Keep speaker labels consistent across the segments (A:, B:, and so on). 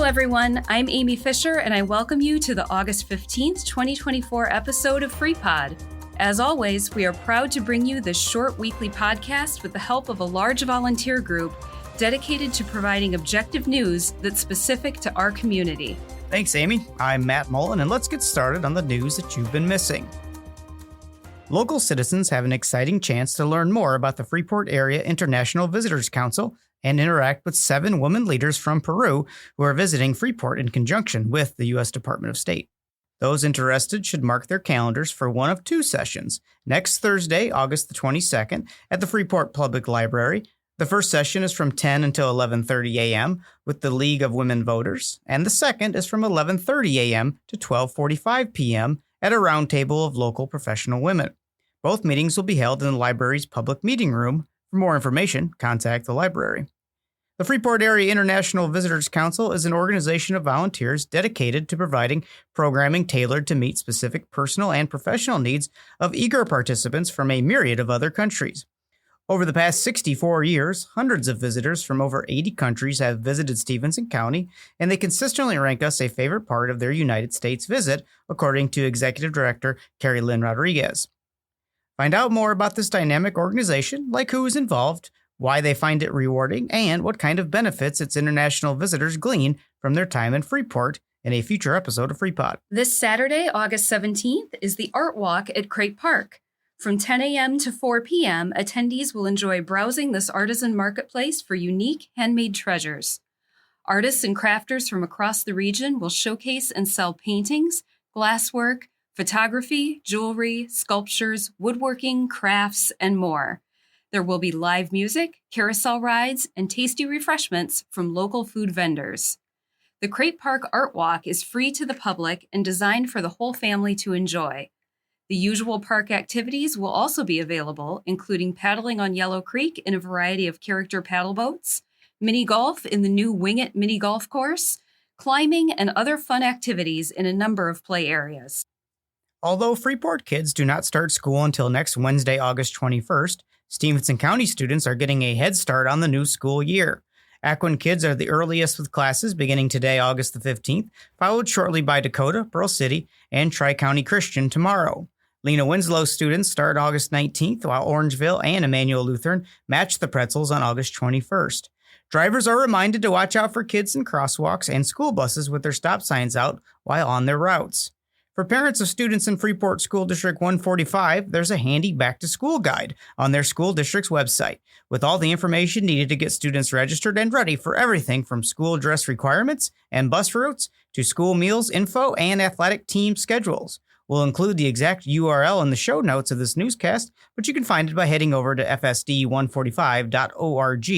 A: everyone. I'm Amy Fisher, and I welcome you to the August 15th, 2024 episode of FreePod. As always, we are proud to bring you this short weekly podcast with the help of a large volunteer group dedicated to providing objective news that's specific to our community.
B: Thanks, Amy. I'm Matt Mullen, and let's get started on the news that you've been missing. Local citizens have an exciting chance to learn more about the Freeport Area International Visitors Council and interact with 7 women leaders from Peru who are visiting Freeport in conjunction with the U.S. Department of State. Those interested should mark their calendars for one of 2 sessions, next Thursday, August the 22nd, at the Freeport Public Library. The first session is from 10 until 11:30 a.m. with the League of Women Voters, and the second is from 11:30 a.m. to 12:45 p.m. at a roundtable of local professional women. Both meetings will be held in the library's public meeting room. For more information, contact the library. The Freeport Area International Visitors Council is an organization of volunteers dedicated to providing programming tailored to meet specific personal and professional needs of eager participants from a myriad of other countries. Over the past 64 years, hundreds of visitors from over 80 countries have visited Stevenson County, and they consistently rank us a favorite part of their United States visit, according to Executive Director Carrie Lynn Rodriguez. Find out more about this dynamic organization, like who is involved, why they find it rewarding, and what kind of benefits its international visitors glean from their time in Freeport in a future episode of FreePod.
A: This Saturday, August 17th, is the Art Walk at Krape Park. From 10 a.m. to 4 p.m., attendees will enjoy browsing this artisan marketplace for unique handmade treasures. Artists and crafters from across the region will showcase and sell paintings, glasswork, photography, jewelry, sculptures, woodworking, crafts, and more. There will be live music, carousel rides, and tasty refreshments from local food vendors. The Krape Park Art Walk is free to the public and designed for the whole family to enjoy. The usual park activities will also be available, including paddling on Yellow Creek in a variety of character paddle boats, mini golf in the new Wing It mini golf course, climbing, and other fun activities in a number of play areas.
B: Although Freeport kids do not start school until next Wednesday, August 21st, Stevenson County students are getting a head start on the new school year. Akwin kids are the earliest with classes beginning today, August the 15th, followed shortly by Dakota, Pearl City, and Tri-County Christian tomorrow. Lena Winslow students start August 19th, while Orangeville and Emmanuel Lutheran match the pretzels on August 21st. Drivers are reminded to watch out for kids in crosswalks and school buses with their stop signs out while on their routes. For parents of students in Freeport School District 145, there's a handy back-to-school guide on their school district's website, with all the information needed to get students registered and ready for everything from school dress requirements and bus routes to school meals info and athletic team schedules. We'll include the exact URL in the show notes of this newscast, but you can find it by heading over to fsd145.org,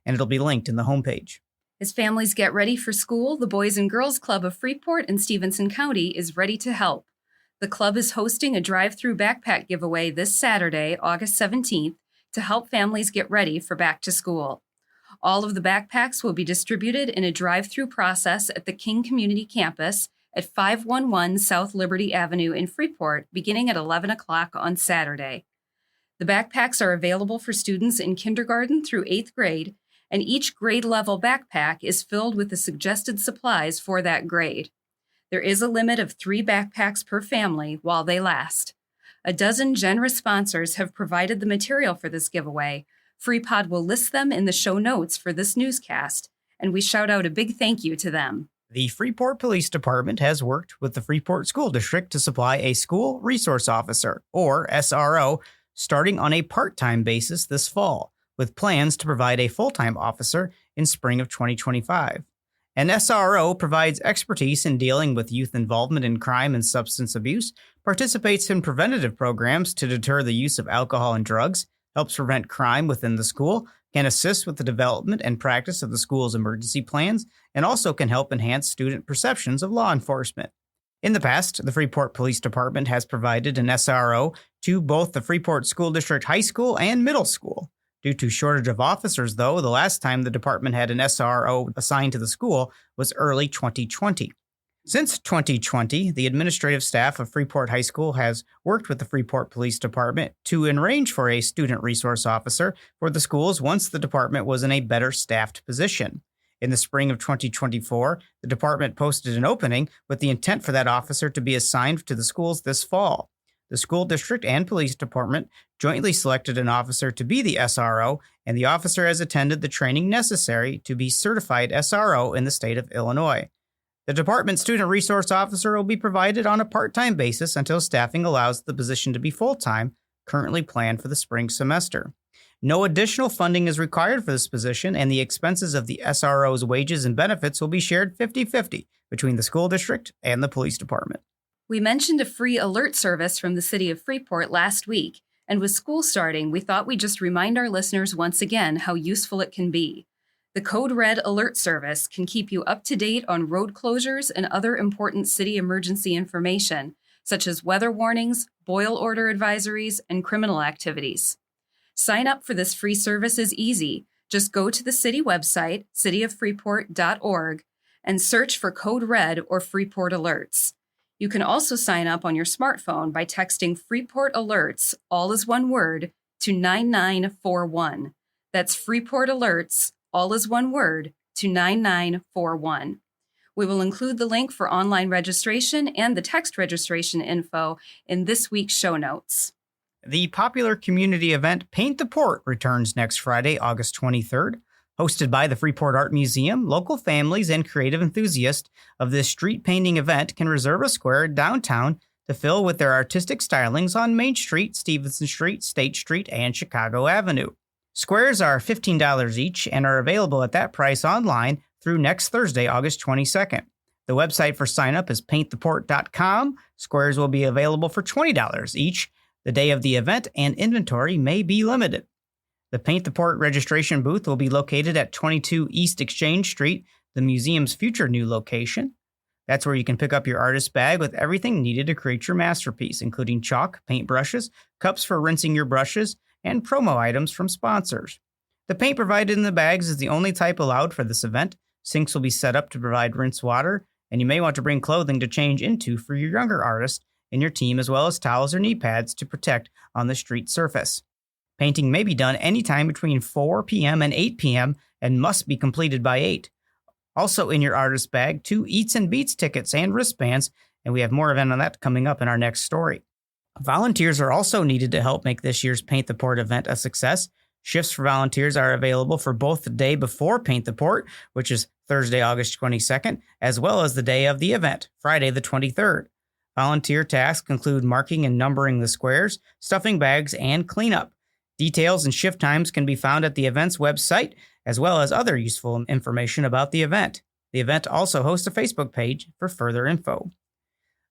B: and it'll be linked in the homepage.
A: As families get ready for school, the Boys and Girls Club of Freeport and Stevenson County is ready to help. The club is hosting a drive-through backpack giveaway this Saturday, August 17th, to help families get ready for back to school. All of the backpacks will be distributed in a drive-through process at the King Community Campus at 511 South Liberty Avenue in Freeport, beginning at 11 o'clock on Saturday. The backpacks are available for students in kindergarten through 8th grade, and each grade-level backpack is filled with the suggested supplies for that grade. There is a limit of 3 backpacks per family while they last. A dozen generous sponsors have provided the material for this giveaway. FreePod will list them in the show notes for this newscast, and we shout out a big thank you to them.
B: The Freeport Police Department has worked with the Freeport School District to supply a school resource officer, or SRO, starting on a part-time basis this fall, with plans to provide a full-time officer in spring of 2025. An SRO provides expertise in dealing with youth involvement in crime and substance abuse, participates in preventative programs to deter the use of alcohol and drugs, helps prevent crime within the school, can assist with the development and practice of the school's emergency plans, and also can help enhance student perceptions of law enforcement. In the past, the Freeport Police Department has provided an SRO to both the Freeport School District High School and Middle School. Due to shortage of officers, though, the last time the department had an SRO assigned to the school was early 2020. Since 2020, the administrative staff of Freeport High School has worked with the Freeport Police Department to arrange for a student resource officer for the schools once the department was in a better staffed position. In the spring of 2024, the department posted an opening with the intent for that officer to be assigned to the schools this fall. The school district and police department jointly selected an officer to be the SRO, and the officer has attended the training necessary to be certified SRO in the state of Illinois. The department's student resource officer will be provided on a part-time basis until staffing allows the position to be full-time, currently planned for the spring semester. No additional funding is required for this position, and the expenses of the SRO's wages and benefits will be shared 50-50 between the school district and the police department.
A: We mentioned a free alert service from the City of Freeport last week, and with school starting, we thought we'd just remind our listeners once again how useful it can be. The Code Red Alert Service can keep you up to date on road closures and other important city emergency information, such as weather warnings, boil order advisories, and criminal activities. Sign up for this free service is easy. Just go to the city website, cityoffreeport.org, and search for Code Red or Freeport Alerts. You can also sign up on your smartphone by texting Freeport Alerts, all as one word, to 9941. That's Freeport Alerts, all as one word, to 9941. We will include the link for online registration and the text registration info in this week's show notes.
B: The popular community event Paint the Port returns next Friday, August 23rd. Hosted by the Freeport Art Museum, local families and creative enthusiasts of this street painting event can reserve a square downtown to fill with their artistic stylings on Main Street, Stevenson Street, State Street, and Chicago Avenue. Squares are $15 each and are available at that price online through next Thursday, August 22nd. The website for sign-up is painttheport.com. Squares will be available for $20 each the day of the event, and inventory may be limited. The Paint the Port registration booth will be located at 22 East Exchange Street, the museum's future new location. That's where you can pick up your artist bag with everything needed to create your masterpiece, including chalk, paintbrushes, cups for rinsing your brushes, and promo items from sponsors. The paint provided in the bags is the only type allowed for this event. Sinks will be set up to provide rinse water, and you may want to bring clothing to change into for your younger artist in your team, as well as towels or knee pads to protect on the street surface. Painting may be done anytime between 4 p.m. and 8 p.m. and must be completed by 8. Also in your artist bag, 2 Eats and Beats tickets and wristbands, and we have more event on that coming up in our next story. Volunteers are also needed to help make this year's Paint the Port event a success. Shifts for volunteers are available for both the day before Paint the Port, which is Thursday, August 22nd, as well as the day of the event, Friday the 23rd. Volunteer tasks include marking and numbering the squares, stuffing bags, and cleanup. Details and shift times can be found at the event's website, as well as other useful information about the event. The event also hosts a Facebook page for further info.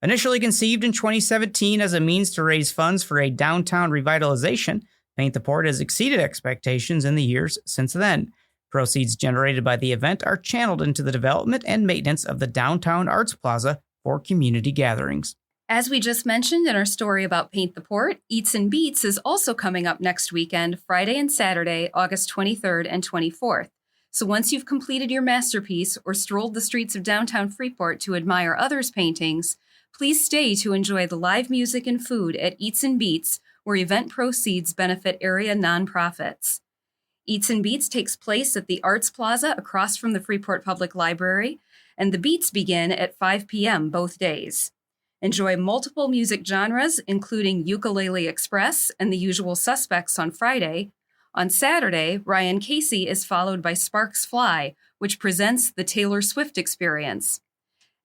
B: Initially conceived in 2017 as a means to raise funds for a downtown revitalization, Paint the Port has exceeded expectations in the years since then. Proceeds generated by the event are channeled into the development and maintenance of the downtown Arts Plaza for community gatherings.
A: As we just mentioned in our story about Paint the Port, Eats and Beats is also coming up next weekend, Friday and Saturday, August 23rd and 24th. So once you've completed your masterpiece or strolled the streets of downtown Freeport to admire others' paintings, please stay to enjoy the live music and food at Eats and Beats, where event proceeds benefit area nonprofits. Eats and Beats takes place at the Arts Plaza across from the Freeport Public Library, and the Beats begin at 5 p.m. both days. Enjoy multiple music genres, including Ukulele Express and The Usual Suspects on Friday. On Saturday, Ryan Casey is followed by Sparks Fly, which presents the Taylor Swift Experience.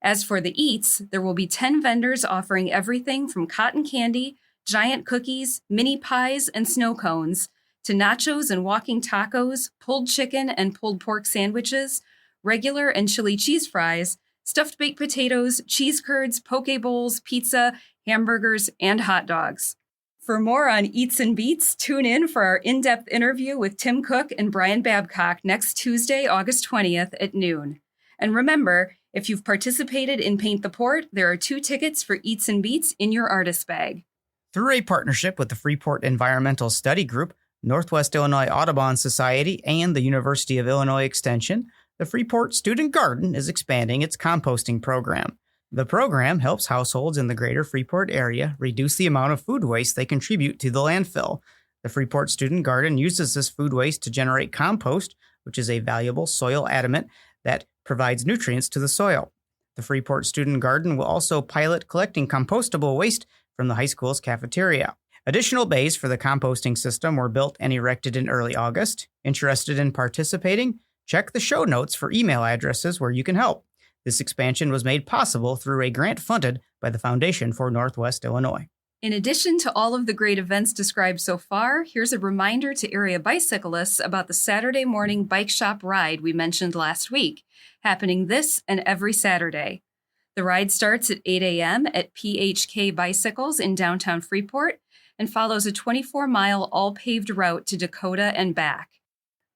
A: As for the eats, there will be 10 vendors offering everything from cotton candy, giant cookies, mini pies, and snow cones, to nachos and walking tacos, pulled chicken and pulled pork sandwiches, regular and chili cheese fries, stuffed baked potatoes, cheese curds, poke bowls, pizza, hamburgers, and hot dogs. For more on Eats and Beats, tune in for our in-depth interview with Tim Cook and Brian Babcock next Tuesday, August 20th at noon. And remember, if you've participated in Paint the Port, there are 2 tickets for Eats and Beats in your artist bag.
B: Through a partnership with the Freeport Environmental Study Group, Northwest Illinois Audubon Society, and the University of Illinois Extension, the Freeport Student Garden is expanding its composting program. The program helps households in the greater Freeport area reduce the amount of food waste they contribute to the landfill. The Freeport Student Garden uses this food waste to generate compost, which is a valuable soil adamant that provides nutrients to the soil. The Freeport Student Garden will also pilot collecting compostable waste from the high school's cafeteria. Additional bays for the composting system were built and erected in early August. Interested in participating? Check the show notes for email addresses where you can help. This expansion was made possible through a grant funded by the Foundation for Northwest Illinois.
A: In addition to all of the great events described so far, here's a reminder to area bicyclists about the Saturday morning bike shop ride we mentioned last week, happening this and every Saturday. The ride starts at 8 a.m. at PHK Bicycles in downtown Freeport and follows a 24-mile all-paved route to Dakota and back.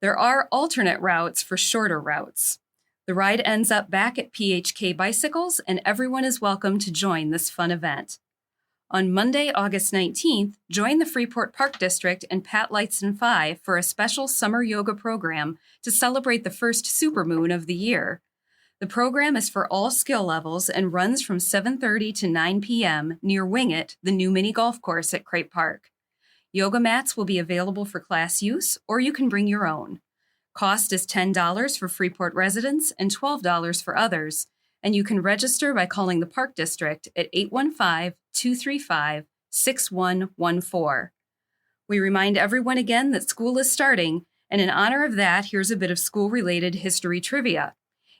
A: There are alternate routes for shorter routes. The ride ends up back at PHK Bicycles, and everyone is welcome to join this fun event. On Monday, August 19th, join the Freeport Park District and Pat Lightson 5 for a special summer yoga program to celebrate the first supermoon of the year. The program is for all skill levels and runs from 7:30 to 9 p.m. near Wing It, the new mini golf course at Krape Park. Yoga mats will be available for class use, or you can bring your own. Cost is $10 for Freeport residents and $12 for others, and you can register by calling the Park District at 815-235-6114. We remind everyone again that school is starting, and in honor of that, here's a bit of school-related history trivia.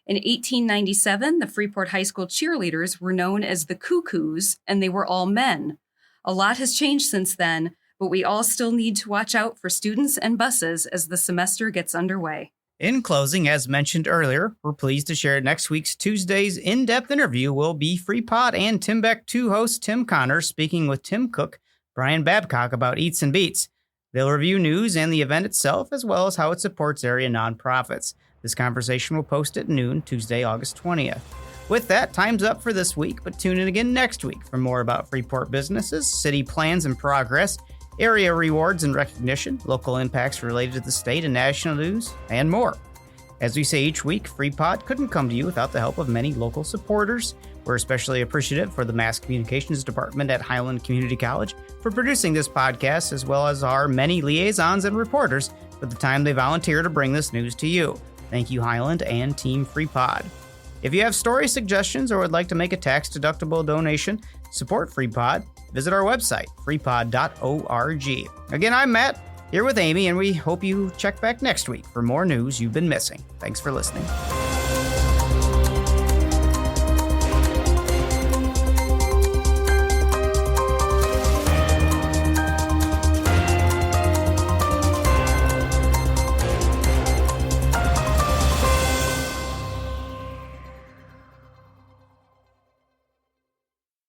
A: In 1897, the Freeport High School cheerleaders were known as the Cuckoos, and they were all men. A lot has changed since then, but we all still need to watch out for students and buses as the semester gets underway.
B: In closing, as mentioned earlier, we're pleased to share next week's Tuesday's in-depth interview will be FreePod and Timbek 2 host Tim Connor speaking with Tim Cook, Brian Babcock about Eats and Beats. They'll review news and the event itself, as well as how it supports area nonprofits. This conversation will post at noon, Tuesday, August 20th. With that, time's up for this week, but tune in again next week for more about Freeport businesses, city plans and progress, area rewards and recognition, local impacts related to the state and national news, and more. As we say each week, FreePod couldn't come to you without the help of many local supporters. We're especially appreciative for the Mass Communications Department at Highland Community College for producing this podcast, as well as our many liaisons and reporters for the time they volunteer to bring this news to you. Thank you, Highland and Team FreePod. If you have story suggestions or would like to make a tax-deductible donation, support FreePod, visit our website, freepod.org. Again, I'm Matt, here with Amy, and we hope you check back next week for more news you've been missing. Thanks for listening.